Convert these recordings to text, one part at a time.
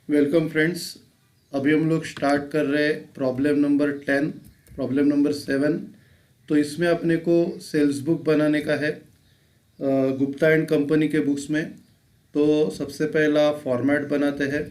Welcome friends. अभी हम लोग स्टार्ट कर रहे हैं प्रॉब्लम नंबर 10, प्रॉब्लम नंबर 7। तो इसमें अपने को सेल्स बुक बनाने का है गुप्ता एंड कंपनी के बुक्स में। तो सबसे पहला फॉर्मेट बनाते हैं।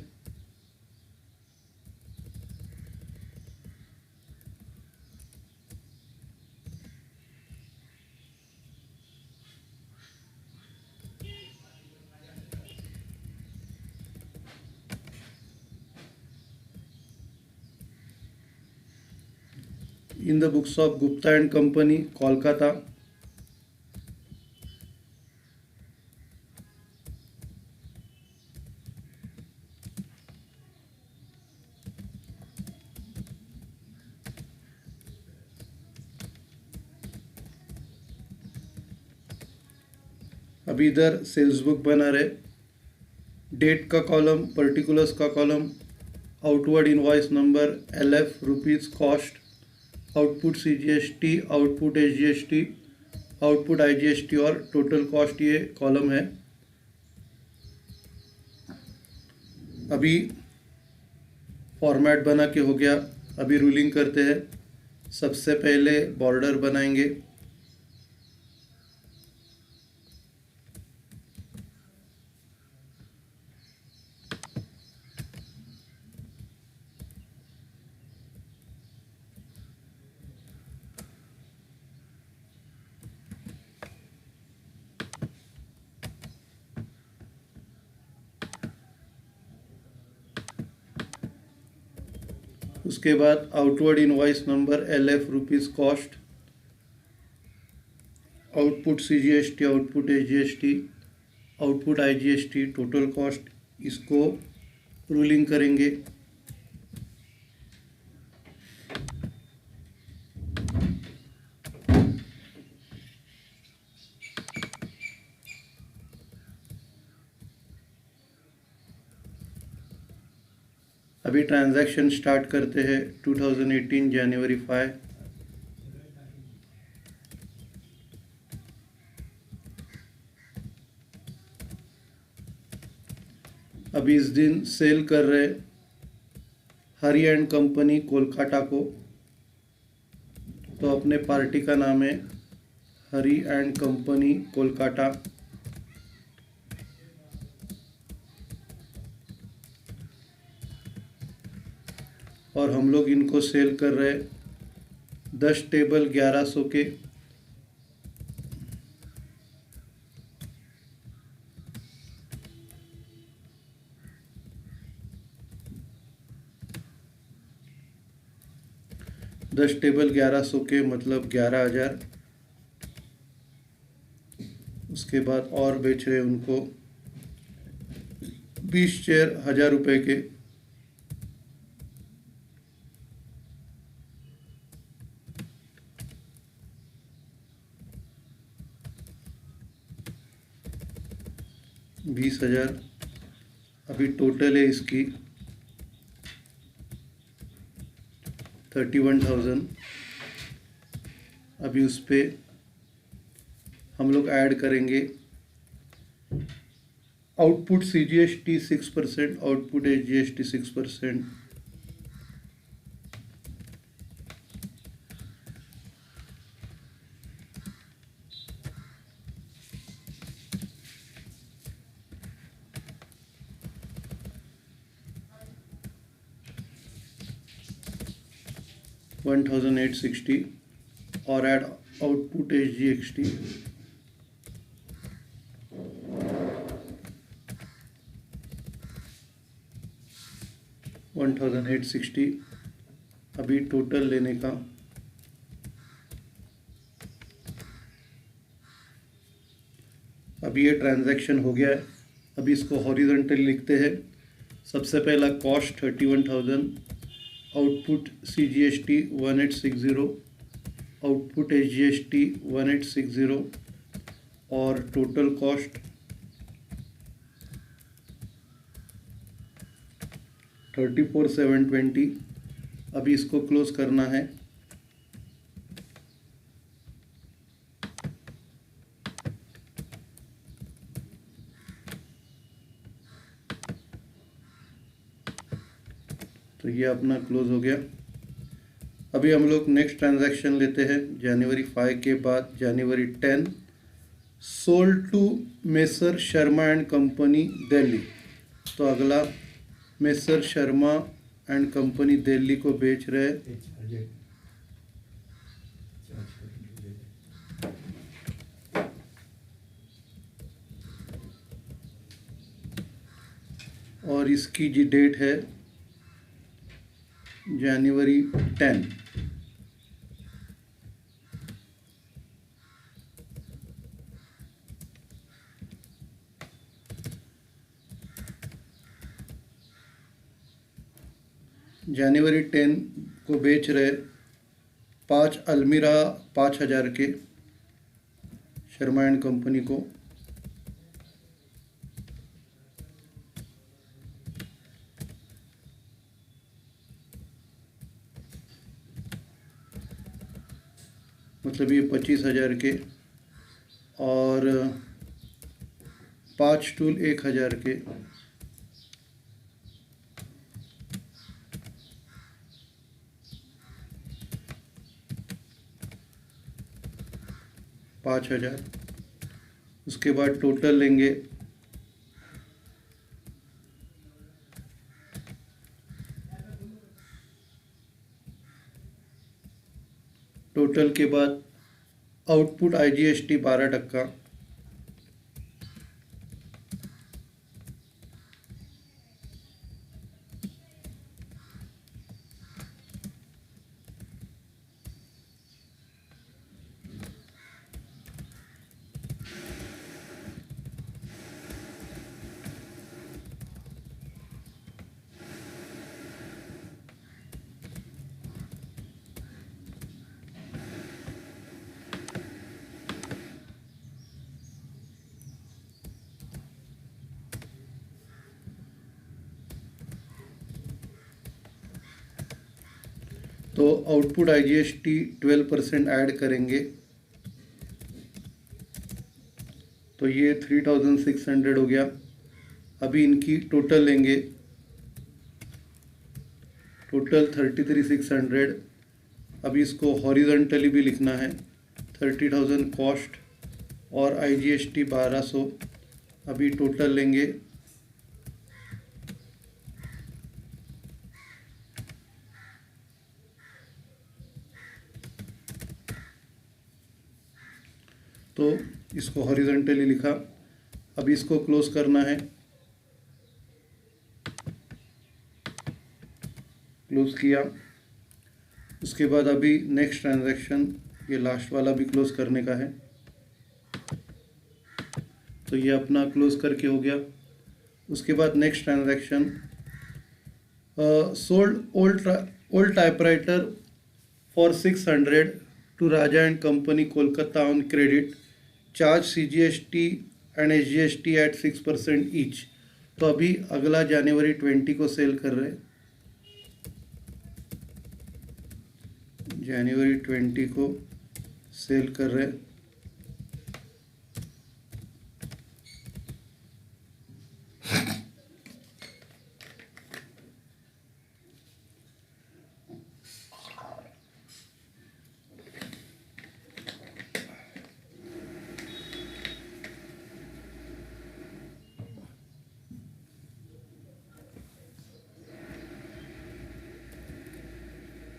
इन the books of Gupta and company Kolkata. अभी इधर सेल्स बुक बना रहे। डेट का कॉलम, पर्टिकुलर्स का column, outward invoice number, LF rupees cost, output CGST, output SGST, output IGST और टोटल कॉस्ट, ये कॉलम है। अभी फॉर्मेट बना के हो गया। अभी रूलिंग करते हैं। सबसे पहले बॉर्डर बनाएंगे। उसके बाद outward invoice number, LF rupees cost, output CGST, output SGST, output IGST, total cost, इसको रूलिंग करेंगे। अभी ट्रांजैक्शन स्टार्ट करते हैं। 2018 जनवरी 5। अभी इस दिन सेल कर रहे हरी एंड कंपनी कोलकाता को। तो अपने पार्टी का नाम है हरी एंड कंपनी कोलकाता। और हम लोग इनको सेल कर रहे 10 टेबल 1100 के। दस टेबल 1100 के मतलब 11,000। उसके बाद और बेच रहे उनको 20 चेयर 1,000 रुपये के। बीस 1,000। अभी टोटल है इसकी 31,000। अभी उस पर हम लोग ऐड करेंगे आउटपुट CGST 6%, आउटपुट SGST 6%। 1,860 और ऐड आउटपुट SGST 1,860। अभी टोटल लेने का अभी ये ट्रांजैक्शन हो गया है। अभी इसको हॉरिजॉन्टल लिखते हैं। सबसे पहला cost 31,000, output CGST 1860, output SGST 1860 और टोटल कॉस्ट 34,720। अभी इसको क्लोज करना है। तो ये अपना क्लोज हो गया। अभी हम लोग नेक्स्ट ट्रांजैक्शन लेते हैं जनवरी 5 के बाद जनवरी 10, sold to Messrs Sharma and company Delhi. तो अगला Messrs Sharma and company Delhi को बेच रहे हैं। और इसकी जी डेट है जनवरी 10। जनवरी 10 को बेच रहे 5 अलमीरा 5,000 के शर्मा एंड कंपनी को। मतलब ये 25,000 के, और 5 स्टूल 1,000 के। $5,000। उसके बाद टोटल लेंगे टोटल के बाद आउटपुट IGST 12%। तो आउटपुट IGST 12% ऐड करेंगे, तो ये 3,600 हो गया। अभी इनकी टोटल लेंगे, टोटल 33,600। अभी इसको हॉरिजॉन्टली भी लिखना है, 30,000 कॉस्ट और IGST 1,200। अभी टोटल लेंगे तो इसको हॉरिजॉन्टली लिखा। अब इसको क्लोज करना है, क्लोज किया। उसके बाद अभी नेक्स्ट ट्रांजैक्शन, ये लास्ट वाला भी क्लोज करने का है। तो ये अपना क्लोज करके हो गया। उसके बाद next transaction, sold old typewriter for 600 to Raja and company Kolkata on credit, charge CGST and SGST at 6% each. तो अभी अगला जनवरी 20 को सेल कर रहे हैं, जनवरी 20 को सेल कर रहे हैं।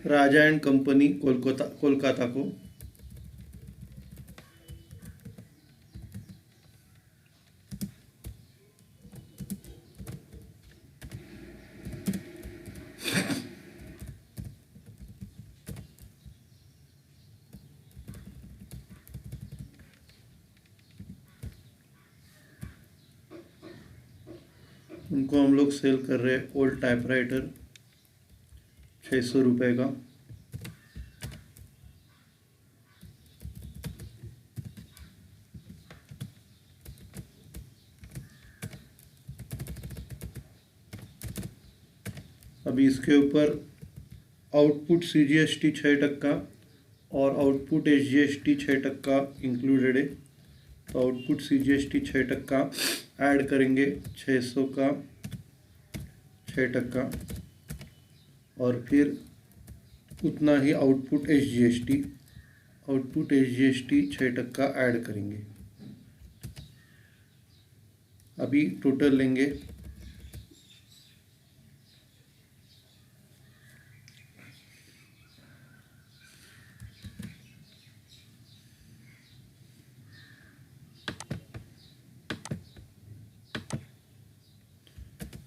राजा एंड कंपनी कोलकाता को। उनको हम लोग सेल कर रहे हैं ओल्ड टाइपराइटर 600 रुपये का। अभी इसके ऊपर आउटपुट CGST 6% और आउटपुट SGST 6% इंक्लूडेड है। तो आउटपुट CGST 6% ऐड करेंगे 600 का 6%। और फिर उतना ही output SGST, output SGST 6% add करेंगे। अभी टोटल लेंगे,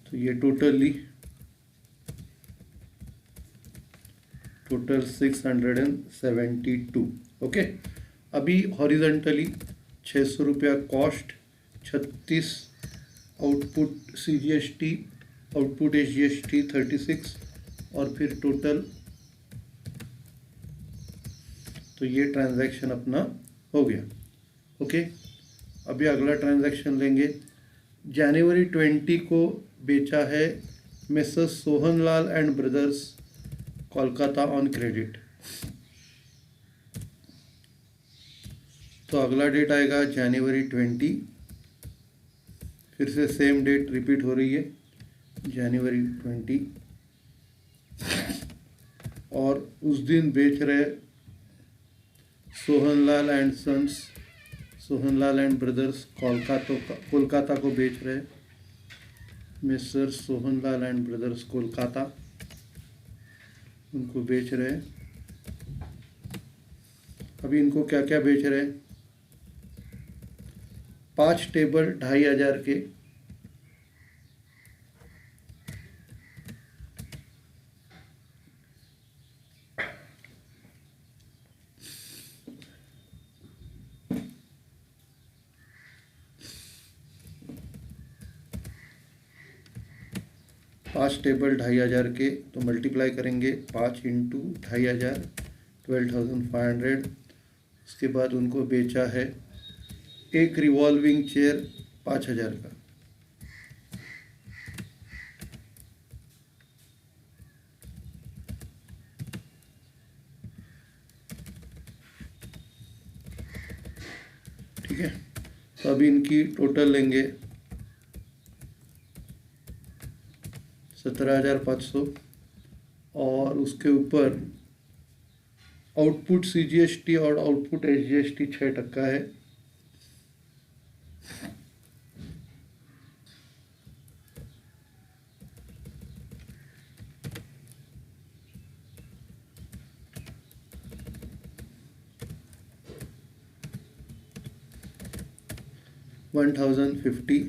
तो ये टोटल 672। ओके, अभी हॉरिजेंटली 600 रुपया cost, 36 output CGST, output SGST 36 और फिर टोटल। तो ये ट्रांजैक्शन अपना हो गया। ओके, अभी अगला ट्रांजैक्शन लेंगे। जनवरी 20 को बेचा है Mrs Sohanlal and brothers Kolkata on credit. तो अगला डेट आएगा जनवरी 20, फिर से सेम डेट रिपीट हो रही है, जनवरी 20, और उस दिन बेच रहे Sohanlal and sons, Sohanlal and brothers Kolkata को बेच रहे mister Sohanlal and brothers Kolkata, उनको बेच रहे। अभी इनको क्या क्या बेच रहे हैं? 5 टेबल 2500 के, पाँच टेबल 2500 के, तो मल्टीप्लाई करेंगे 5 इंटू 2500, 12,500। उसके बाद उनको बेचा है एक रिवॉल्विंग चेयर 5000 का। ठीक है, तो अभी इनकी टोटल लेंगे 17,500 और उसके ऊपर आउटपुट CGST और आउटपुट SGST 6% है। $1,050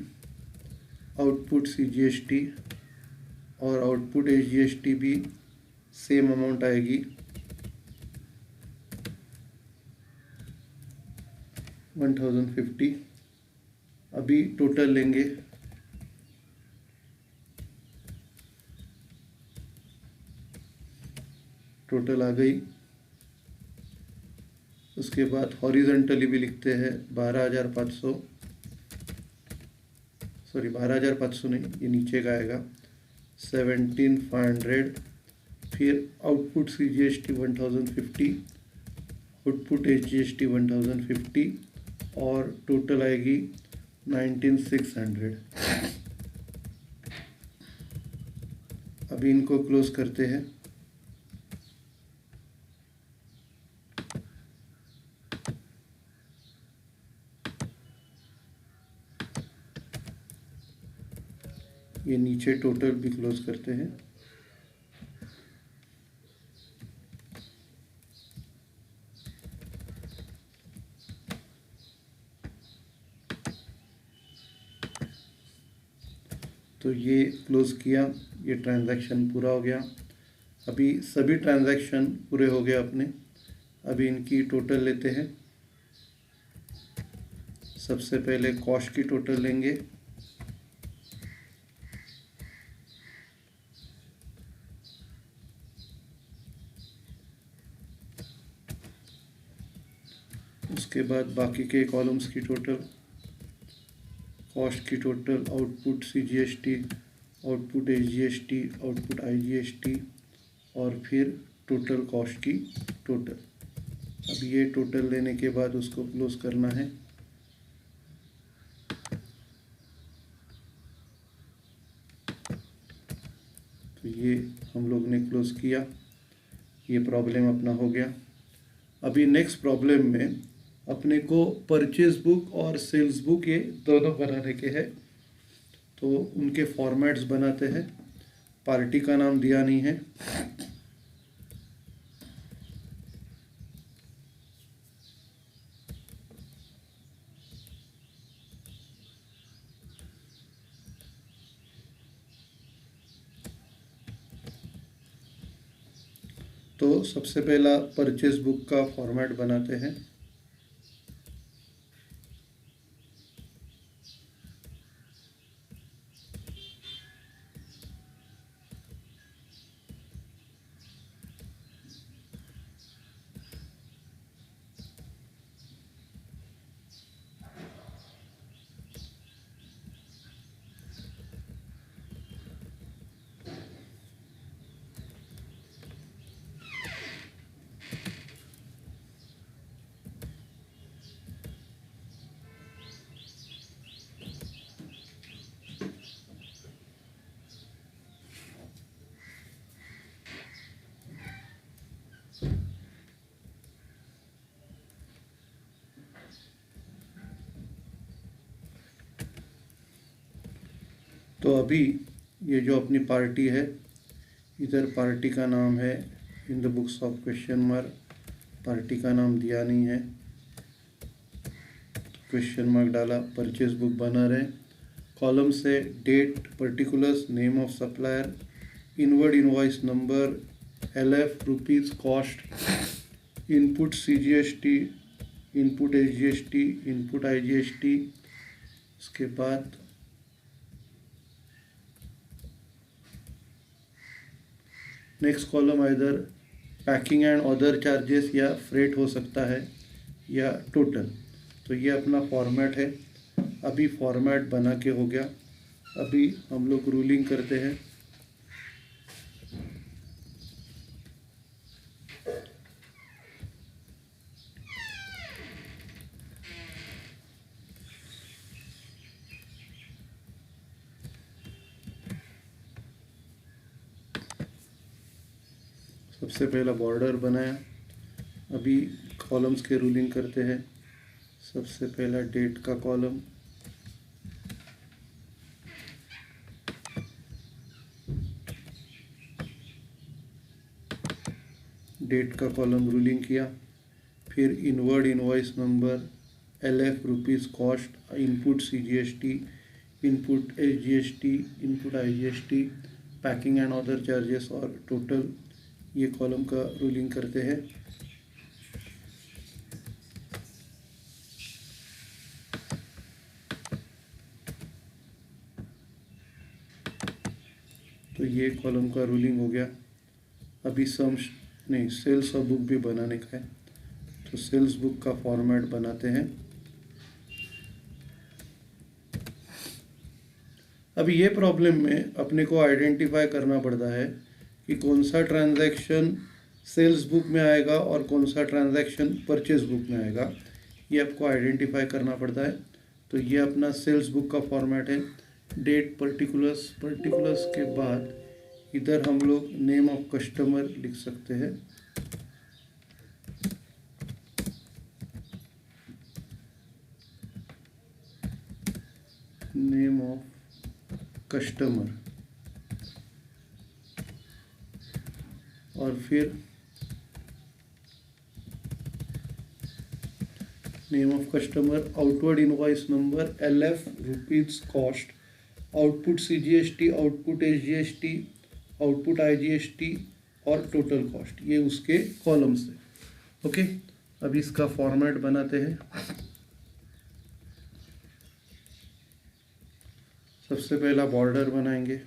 आउटपुट CGST और आउटपुट SGST भी सेम अमाउंट आएगी, 1050। अभी टोटल लेंगे, टोटल आ गई। उसके बाद हॉरिजेंटली भी लिखते हैं 12,500, सॉरी 12,500 नहीं, ये नीचे का आएगा 17,500। फिर आउटपुट CGST 1050, आउटपुट SGST 1050 और टोटल आएगी 19,600। अभी इनको क्लोज करते हैं। ये नीचे टोटल भी क्लोज करते हैं। तो ये क्लोज किया, ये ट्रांजैक्शन पूरा हो गया। अभी सभी ट्रांजैक्शन पूरे हो गए अपने। अभी इनकी टोटल लेते हैं। सबसे पहले कॉस्ट की टोटल लेंगे, उसके बाद बाकी के कॉलम्स की टोटल, कॉस्ट की total, output CGST, output SGST, output IGST और फिर टोटल कॉस्ट की टोटल। अब ये टोटल लेने के बाद उसको क्लोज करना है। तो ये हम लोग ने क्लोज किया, ये प्रॉब्लम अपना हो गया। अभी नेक्स्ट प्रॉब्लम में अपने को परचेज बुक और सेल्स बुक ये दोनों बनाने के हैं, तो उनके फॉर्मेट्स बनाते हैं। पार्टी का नाम दिया नहीं है, तो सबसे पहला परचेज बुक का फॉर्मेट बनाते हैं। तो अभी ये जो अपनी पार्टी है, इधर पार्टी का नाम है in the books of question mark, party का नाम दिया नहीं है, क्वेश्चन मार्क डाला, परचेज बुक बना रहे। कॉलम से date, particulars, name of supplier, inward invoice number, LF, rupees, cost, input CGST, input SGST, input IGST। इसके बाद नेक्स्ट कॉलम इधर पैकिंग एंड अदर चार्जेस या फ्रेट हो सकता है या टोटल। तो ये अपना फॉर्मेट है। अभी फॉर्मेट बना के हो गया, अभी हम लोग रूलिंग करते हैं। सबसे पहला बॉर्डर बनाया, अभी कॉलम्स के रूलिंग करते हैं। सबसे पहला डेट का कॉलम, डेट का कॉलम रूलिंग किया। फिर inward invoice number, LF, rupees, cost, input CGST, input SGST, input IGST, packing and other charges और टोटल, ये कॉलम का रूलिंग करते हैं। तो ये कॉलम का रूलिंग हो गया। अभी सेल्स और बुक भी बनाने का है, तो सेल्स बुक का फॉर्मेट बनाते हैं। अभी ये प्रॉब्लम में अपने को आइडेंटिफाई करना पड़ता है कि कौन सा ट्रांजैक्शन सेल्स बुक में आएगा और कौन सा ट्रांजैक्शन परचेज बुक में आएगा, ये आपको आइडेंटिफाई करना पड़ता है। तो ये अपना सेल्स बुक का फॉर्मेट है। डेट, पर्टिकुलर्स, पर्टिकुलर्स के बाद इधर हम लोग नेम ऑफ कस्टमर लिख सकते हैं। नेम ऑफ कस्टमर, और फिर name of customer, outward invoice number, LF, rupees, cost, output CGST, output SGST, output IGST और टोटल कॉस्ट, ये उसके कॉलम्स है। ओके, अब इसका फॉर्मेट बनाते हैं। सबसे पहला बॉर्डर बनाएंगे,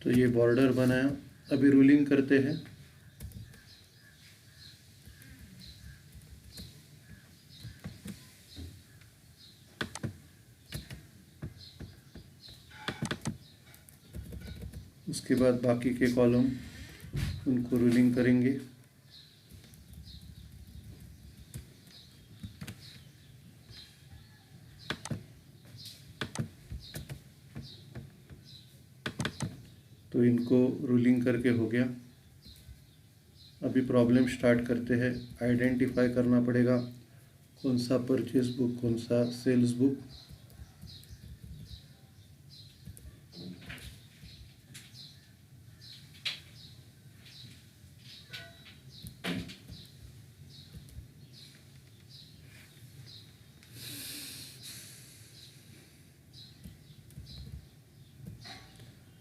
तो ये बॉर्डर बनाया। अभी रूलिंग करते हैं। उसके बाद बाकी के कॉलम उनको रूलिंग करेंगे। तो इनको रूलिंग करके हो गया। अभी प्रॉब्लम स्टार्ट करते हैं। आइडेंटिफाई करना पड़ेगा कौन सा परचेज बुक, कौन सा सेल्स बुक।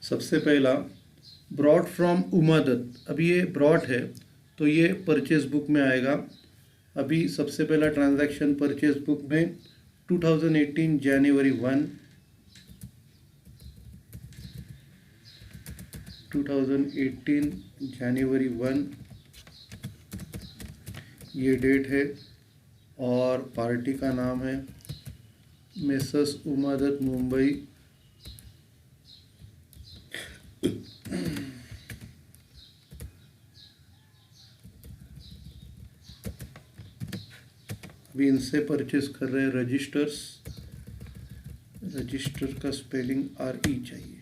सबसे पहला ब्रॉड फ्रॉम उमादत। अभी ये ब्रॉड है तो ये परचेज बुक में आएगा। अभी सबसे पहला ट्रांजैक्शन परचेज बुक में 2018 जनवरी 1, 2018 जनवरी 1 ये डेट है और पार्टी का नाम है मेसर्स उमादत मुंबई। अभी इनसे परचेस कर रहे हैं रजिस्टर्स। रजिस्टर का स्पेलिंग RE चाहिए,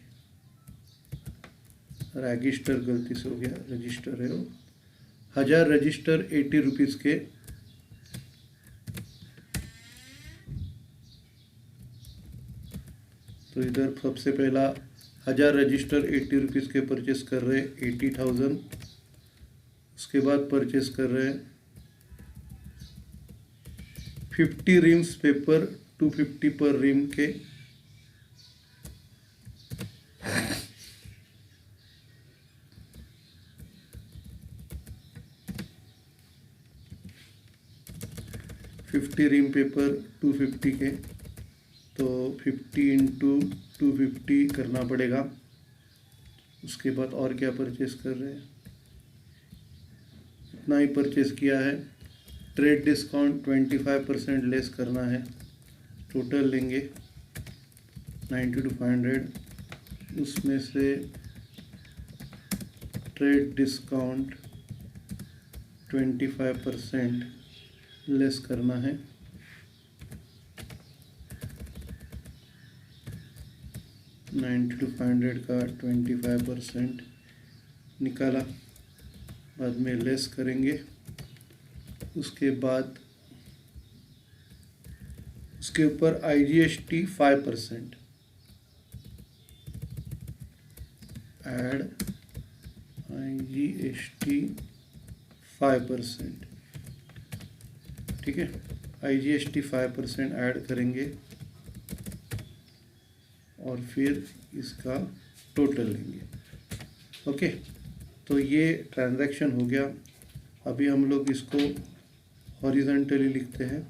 रजिस्टर गलती से हो गया, रजिस्टर है वो। 1000 रजिस्टर 80 रुपीज़ के। तो इधर सबसे पहला 1000 रजिस्टर 80 रुपीज़ के परचेस कर रहे हैं 80,000। उसके बाद परचेस कर रहे हैं 50 रिम्स पेपर 250 पर रिम के। रिम पेपर 250 के, तो 50 इंटू 250 करना पड़ेगा। उसके बाद और क्या परचेस कर रहे हैं, इतना ही परचेस किया है। ट्रेड डिस्काउंट 25% लेस करना है। टोटल लेंगे 90 to 500, उसमें से ट्रेड डिस्काउंट 25% लेस करना है। $90 to 500 का 25% निकाला, बाद में लेस करेंगे। उसके बाद उसके ऊपर IGST 5%, ऐड IGST 5%, ठीक है। IGST 5% ऐड करेंगे और फिर इसका टोटल लेंगे। ओके, तो ये ट्रांजैक्शन हो गया। अभी हम लोग इसको हॉरिजॉन्टली लिखते हैं।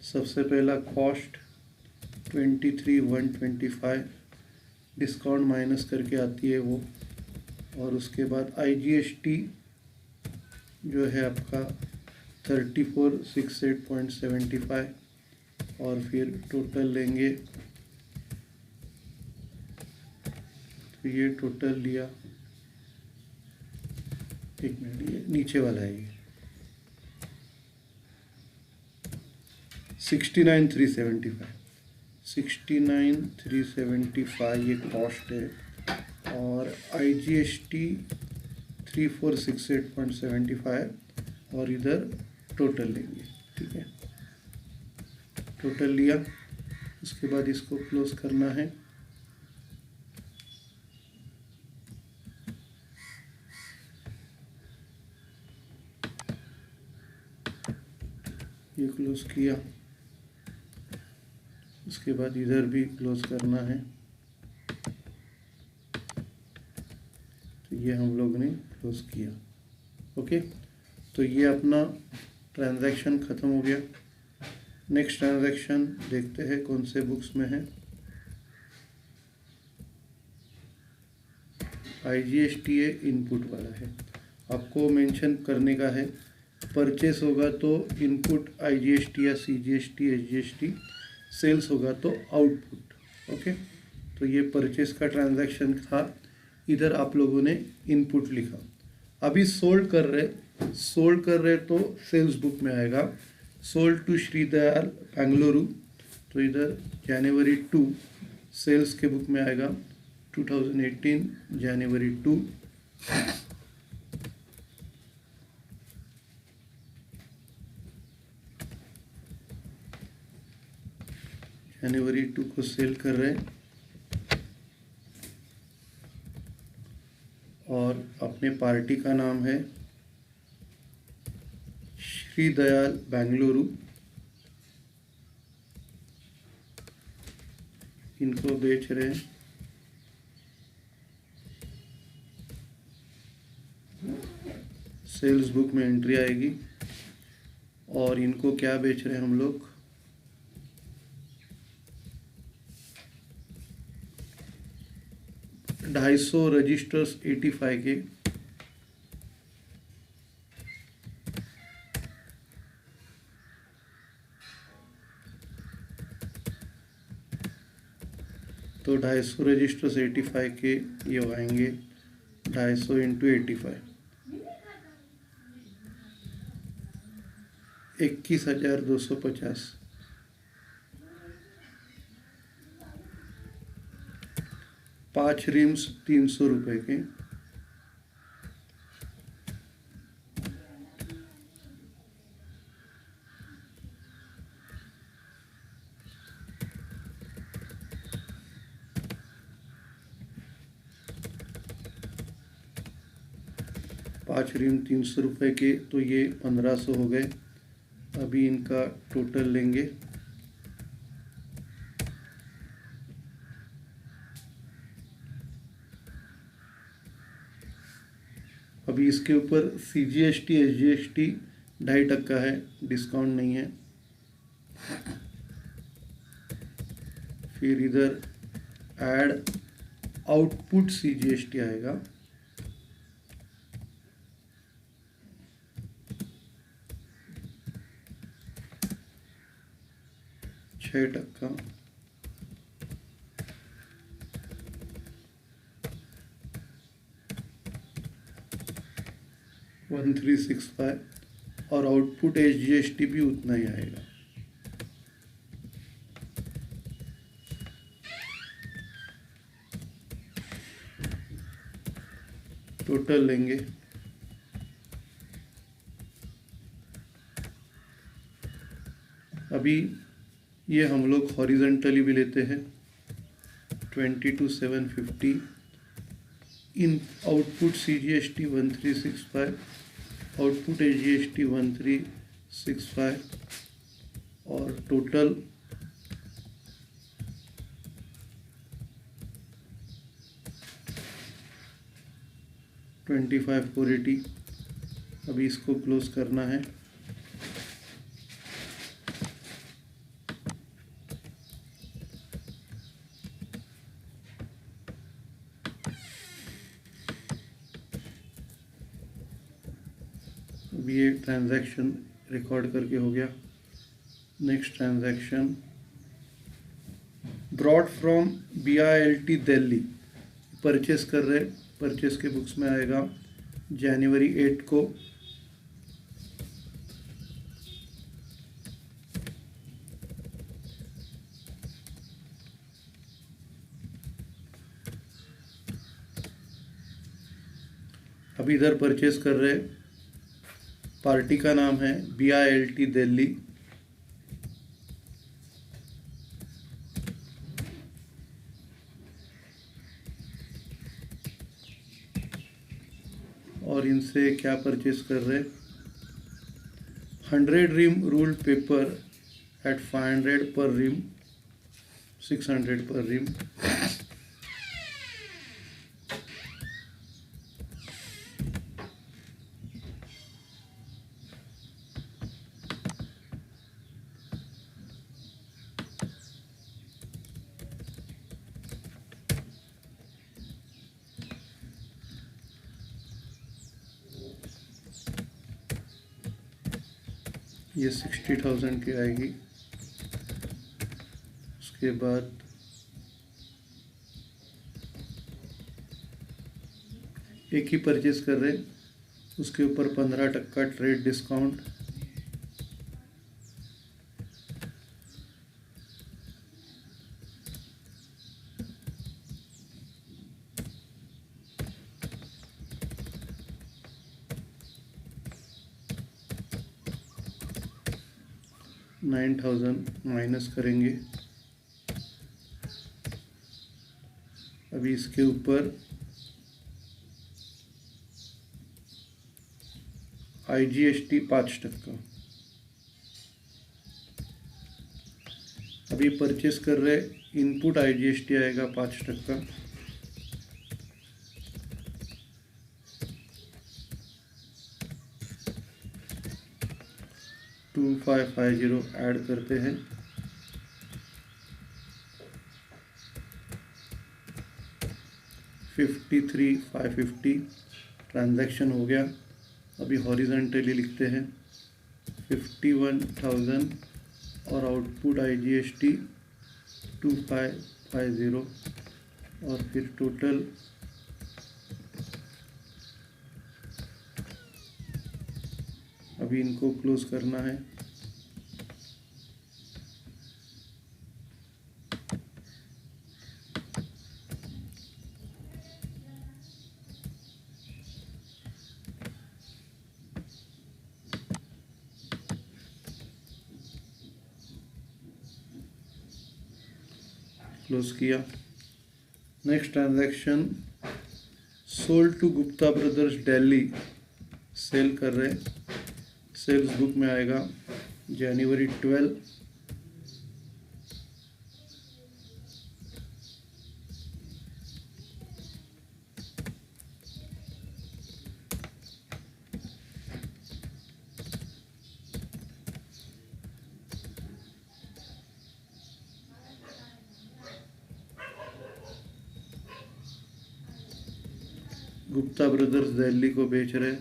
सबसे पहला कॉस्ट 23,125 डिस्काउंट माइनस करके आती है वो, और उसके बाद IGST जो है आपका 3468.75 और फिर टोटल लेंगे। तो ये टोटल लिया, एक मिनट, ये नीचे वाला है, ये 69,375 ये कॉस्ट है, और IGST 3468.75 और इधर टोटल लेंगे, ठीक है। टोटल लिया, उसके बाद इसको क्लोज करना है। ये क्लोज किया, उसके बाद इधर भी क्लोज करना है। तो ये हम लोग ने क्लोज किया। ओके, तो ये अपना ट्रांजैक्शन ख़त्म हो गया। नेक्स्ट ट्रांजैक्शन देखते हैं कौन से बुक्स में है। IGST इनपुट वाला है, आपको मेंशन करने का है परचेस होगा तो इनपुट IGST या CGST SGST, सेल्स होगा तो आउटपुट। ओके, तो ये परचेस का ट्रांजैक्शन था, इधर आप लोगों ने इनपुट लिखा। अभी सोल्ड कर रहे तो सेल्स बुक में आएगा सोल्ड टू श्री दयाल बेंगलुरु, तो इधर जनवरी 2 सेल्स के बुक में आएगा 2018 जनवरी 2। जनवरी 2 को सेल कर रहे हैं और अपने पार्टी का नाम है श्री दयाल बेंगलुरु। इनको बेच रहे हैं सेल्स बुक में एंट्री आएगी। और इनको क्या बेच रहे हैं हम लोग, $250 रजिस्टर्स 85 के। तो 250 रजिस्टर्स 85 के ये आएंगे 250 इंटू 85, 21,250। 5 रिम्स 300 रुपये के। पाँच रिम 300 रुपये के, तो ये 1500 हो गए। अभी इनका टोटल लेंगे। अभी इसके ऊपर CGST SGST 2.5% है, डिस्काउंट नहीं है। फिर इधर ऐड आउटपुट CGST आएगा, %6। 1365 और आउटपुट SGST भी उतना ही आएगा। टोटल लेंगे। अभी ये हम लोग हॉरिजेंटली भी लेते हैं 22,750। इन आउटपुट CGST 1365, आउटपुट SGST 1365 और टोटल 25,480। अभी इसको क्लोज करना है। अभी ये ट्रांजैक्शन रिकॉर्ड करके हो गया। Next transaction broad from BILT Delhi, purchase कर रहे, परचेस के बुक्स में आएगा जनवरी 8 को। अभी इधर परचेस कर रहे, पार्टी का नाम है BILT दिल्ली। और इनसे क्या परचेस कर रहे, 100 रिम रूल्ड पेपर एट 500 पर रिम, 600 पर रिम। ये 60,000 की आएगी। उसके बाद एक ही परचेज कर रहे, उसके ऊपर 15% ट्रेड डिस्काउंट। $9,000 माइनस करेंगे। अभी इसके ऊपर IGST 5%। अभी परचेस कर रहे, इनपुट IGST आएगा 5%। 2550 ऐड करते हैं। $53,550 ट्रांजैक्शन हो गया। अभी हॉरिजॉन्टली लिखते हैं 51,000 और आउटपुट IGST 2550 और फिर टोटल अभी इनको क्लोज करना है। क्लोज किया। Next transaction sold to Gupta brothers Delhi, sale कर रहे, सेल्स बुक में आएगा जनवरी 12। गुप्ता ब्रदर्स दिल्ली को बेच रहे।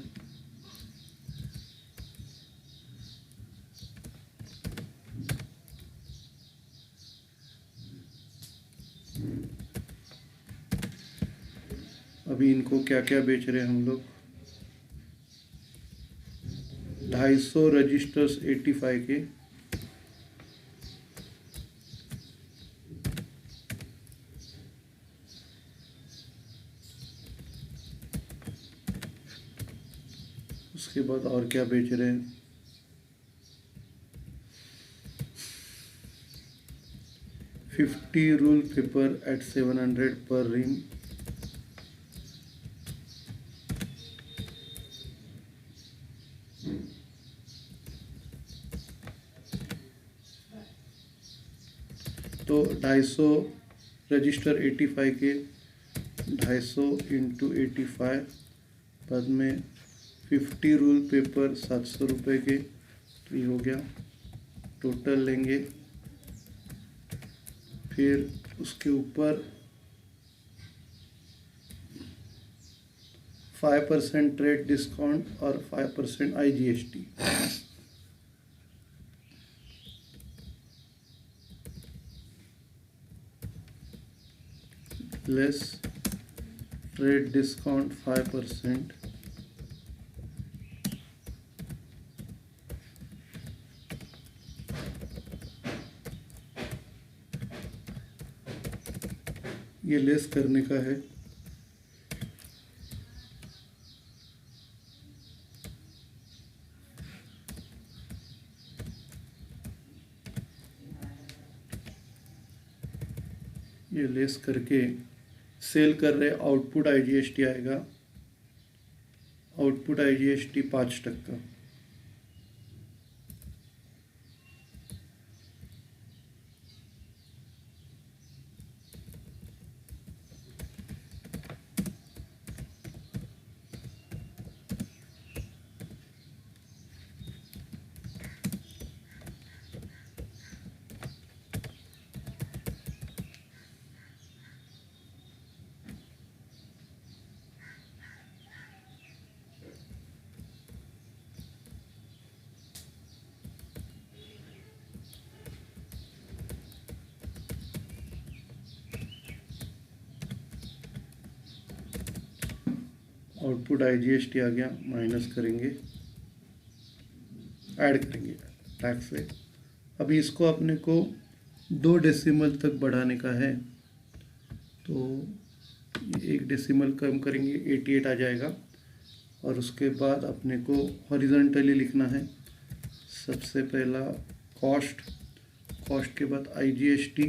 अभी इनको क्या क्या बेच रहे हैं हम लोग, 250 रजिस्टर्स 85 के, उसके बाद और क्या बेच रहे हैं, 50 रूल पेपर एट 700 पर रिंग। तो 250 रजिस्टर 85 के, 250 इंटू 85, बाद में 50 रूल पेपर 700 रुपये के, तो ये हो गया। टोटल लेंगे, फिर उसके ऊपर 5% ट्रेड डिस्काउंट और 5% IGST। लेस ट्रेड डिस्काउंट 5%, ये लेस करने का है। ये लेस करके सेल कर रहे, आउटपुट IGST आएगा, आउटपुट IGST 5%। आउटपुट IGST आ गया, माइनस करेंगे, ऐड करेंगे टैक्स से। अभी इसको अपने को 2 डेसिमल तक बढ़ाने का है, तो 1 डेसिमल कम करेंगे, 88 आ जाएगा। और उसके बाद अपने को हॉरिजॉन्टली लिखना है। सबसे पहला कॉस्ट, कॉस्ट के बाद IGST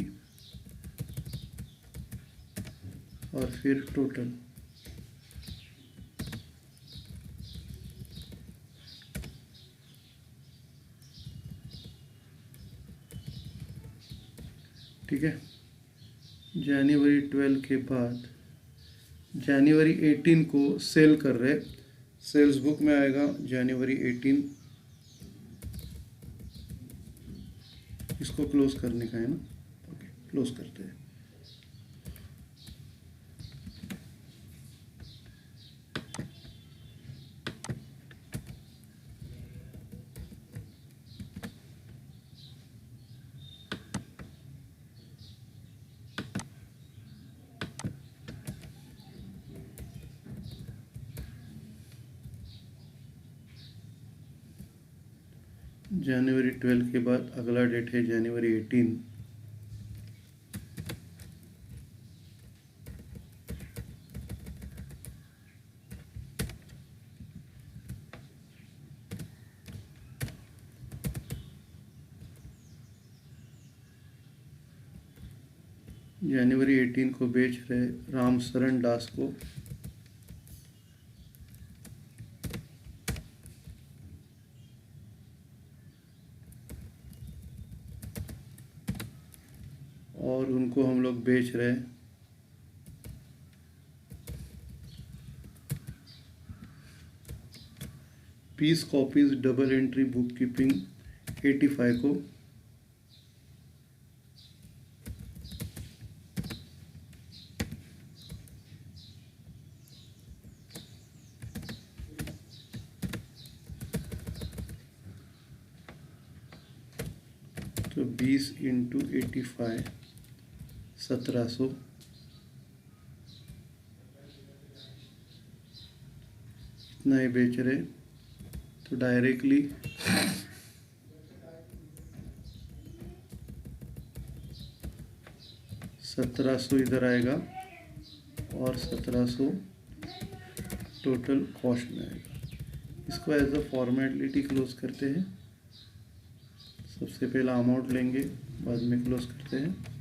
और फिर टोटल। ठीक है। जनवरी 12 के बाद जनवरी 18 को सेल कर रहे, सेल्स बुक में आएगा जनवरी 18, इसको क्लोज करने का है ना। ओके, क्लोज करते हैं। जनवरी 12 के बाद अगला डेट है जनवरी 18। जनवरी 18 को बेच रहे राम शरण दास को, और उनको हम लोग बेच रहे 20 copies double entry book keeping 85 को। तो 20 इंटू 85 1700, इतना ही बेच रहे। तो डायरेक्टली 1700 इधर आएगा और 1700 टोटल कॉस्ट में आएगा। इसको एज अ फॉर्मेलिटी क्लोज करते हैं। सबसे पहला अमाउंट लेंगे, बाद में क्लोज करते हैं।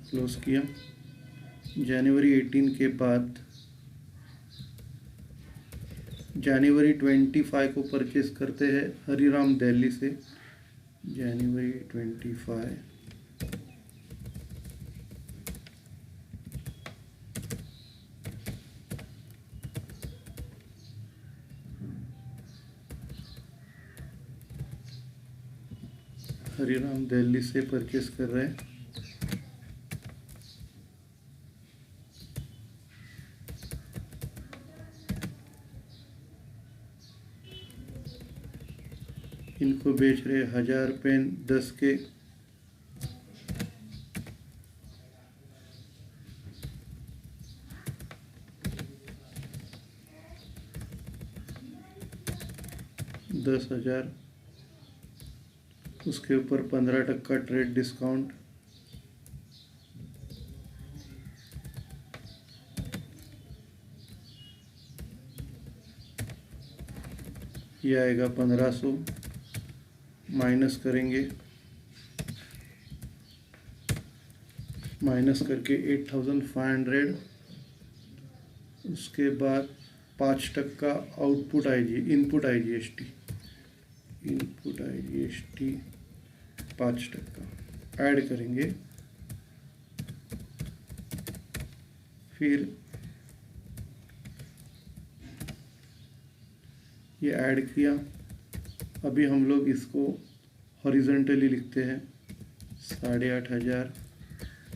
क्लोज किया। जनवरी 18 के बाद जनवरी 25 को परचेस करते हैं हरिराम दिल्ली से। जनवरी 25 हरिराम दिल्ली से परचेस कर रहे हैं। इनको बेच रहे 1000 पेन 10 के। दस 1000, उसके ऊपर 15% ट्रेड डिस्काउंट। ये आएगा 1500, माइनस करेंगे, माइनस करके 8500। उसके बाद 5% output input IGST, input IGST 5% add करेंगे। फिर ये ऐड किया। अभी हम लोग इसको हॉरिजॉन्टली लिखते हैं 8500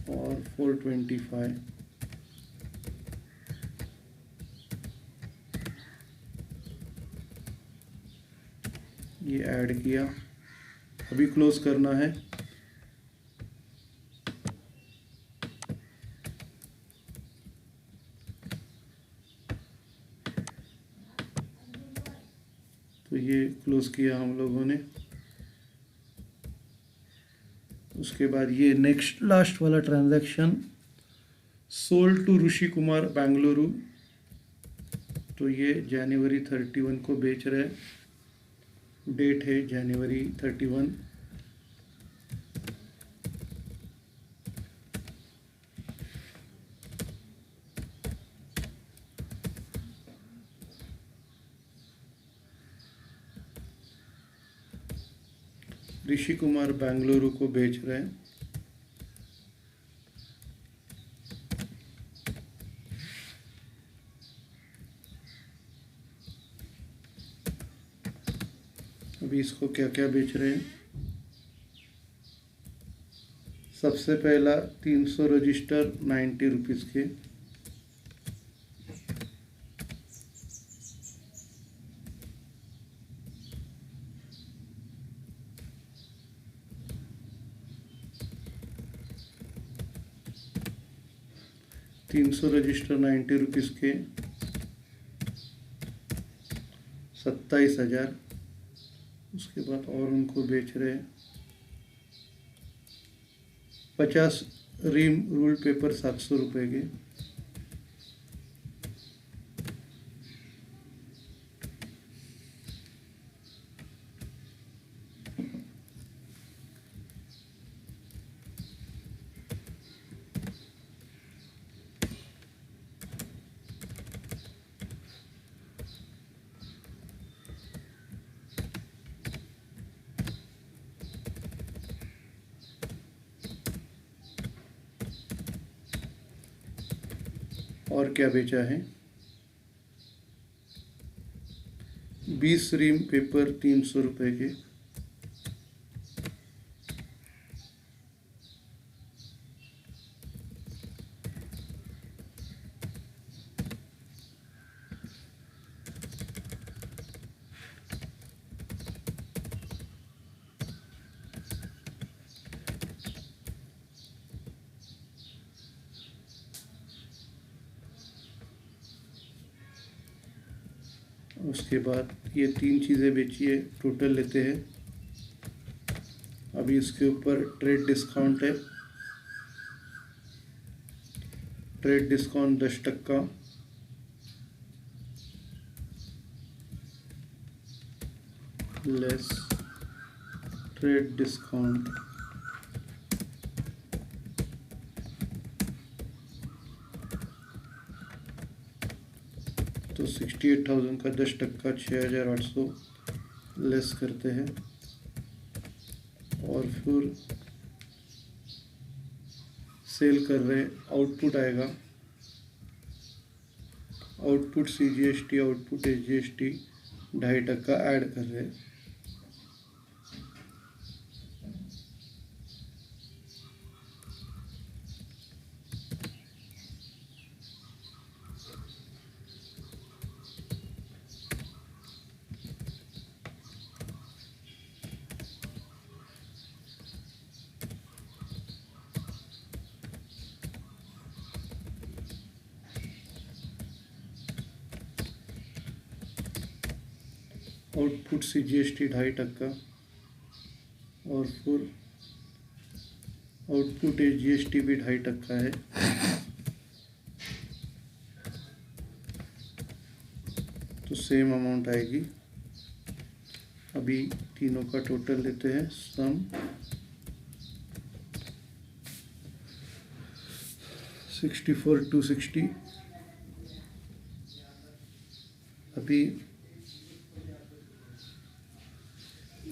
और 425। ये ऐड किया, अभी क्लोज करना है। तो ये क्लोज किया हम लोगों ने। उसके बाद ये नेक्स्ट लास्ट वाला transaction, sold to Rishi Kumar Bengaluru. तो ये जनवरी 31 को बेच रहे, डेट है जनवरी 31। ऋषि कुमार बेंगलुरु को बेच रहे हैं। अभी इसको क्या क्या बेच रहे हैं। सबसे पहला 300 रजिस्टर 90 रुपीज़ के, रजिस्टर 90 रुपीज़ के 27,000। उसके बाद और उनको बेच रहे हैं 50 रीम रूल पेपर 700 रुपये के। और क्या बेचा है, 20 रीम पेपर 300 रुपये के। उसके बाद ये 3 चीज़ें बेची है, टोटल लेते हैं। अभी इसके ऊपर ट्रेड डिस्काउंट है, trade discount 10%, less trade discount. तो 68,000 का 10%, 6,800 लेस करते हैं। और फिर सेल कर रहे, आउटपुट आएगा, output CGST, output SGST 2.5% add कर रहे हैं। आउटपुट CGST 2.5%, और फिर आउटपुट SGST भी 2.5% है। तो सेम अमाउंट आएगी। अभी तीनों का टोटल लेते हैं, सम 64,260। अभी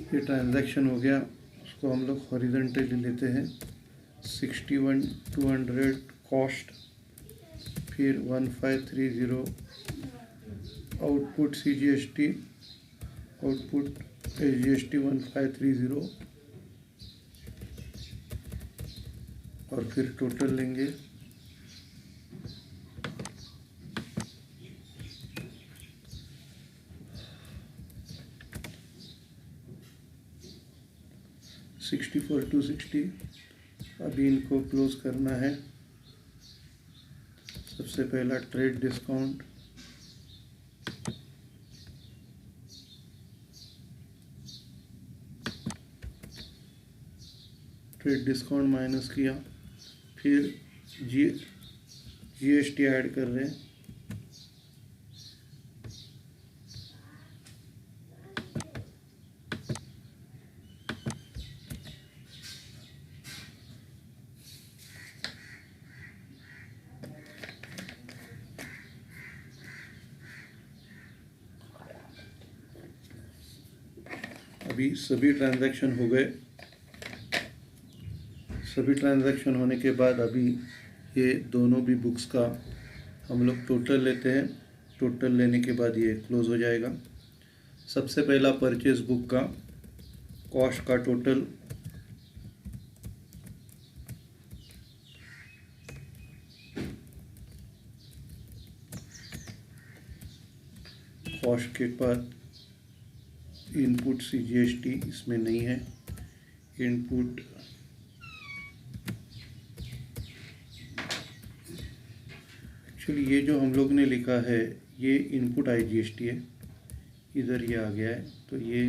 ये ट्रांजैक्शन हो गया, उसको हम लोग हॉरिजॉन्टली लेते हैं। 61,200 कॉस्ट, फिर 1530 आउटपुट CGST, आउटपुट SGST 1530, और फिर टोटल लेंगे। 64,260। अभी इनको क्लोज करना है। सबसे पहला ट्रेड डिस्काउंट, माइनस किया, फिर जीएसटी ऐड कर रहे हैं। अभी सभी ट्रांजैक्शन हो गए। सभी ट्रांजैक्शन होने के बाद अभी ये दोनों भी बुक्स का हम लोग टोटल लेते हैं। टोटल लेने के बाद ये क्लोज हो जाएगा। सबसे पहला परचेज बुक का कॉस्ट का टोटल, कॉस्ट के बाद इनपुट CGST इसमें नहीं है। इनपुट एक्चुअली ये जो हम लोग ने लिखा है ये इनपुट IGST है, इधर ये आ गया है, तो ये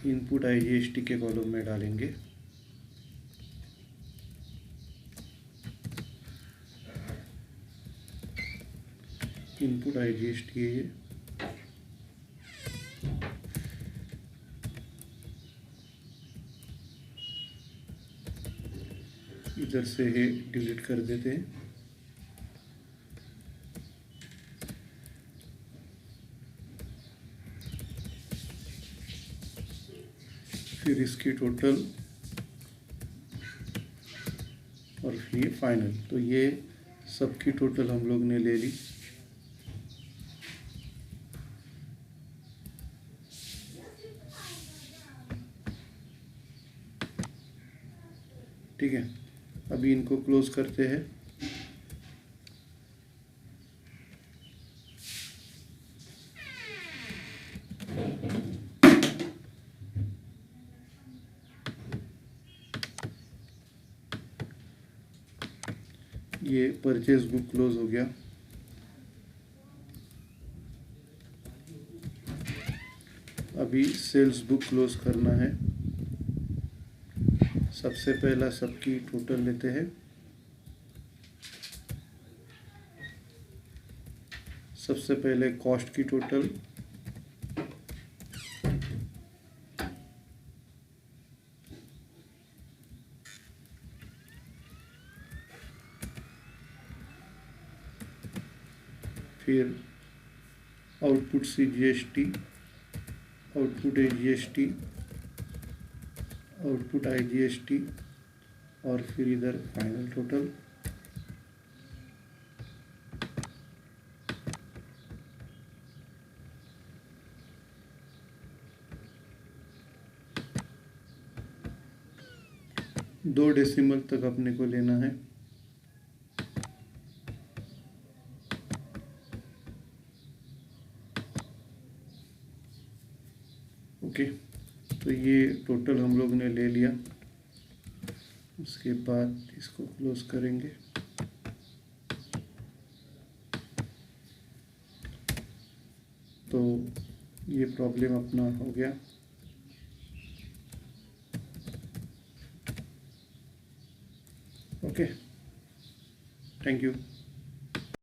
इनपुट IGST के कॉलम में डालेंगे। इनपुट IGST है ये। इधर से ये डिलीट कर देते हैं। फिर इसकी टोटल और फिर ये फाइनल। तो ये सबकी टोटल हम लोग ने ले ली। ठीक है, अभी इनको क्लोज करते हैं। ये परचेज बुक क्लोज हो गया। अभी सेल्स बुक क्लोज करना है। सबसे पहला सबकी टोटल लेते हैं। सबसे पहले कॉस्ट की टोटल, फिर output CGST, output AGST, output IGST और फिर इधर फाइनल टोटल। दो डेसिमल तक अपने को लेना है। ओके, तो ये टोटल हम लोग ने ले लिया। उसके बाद इसको क्लोज करेंगे। तो ये प्रॉब्लम अपना हो गया। Okay, thank you.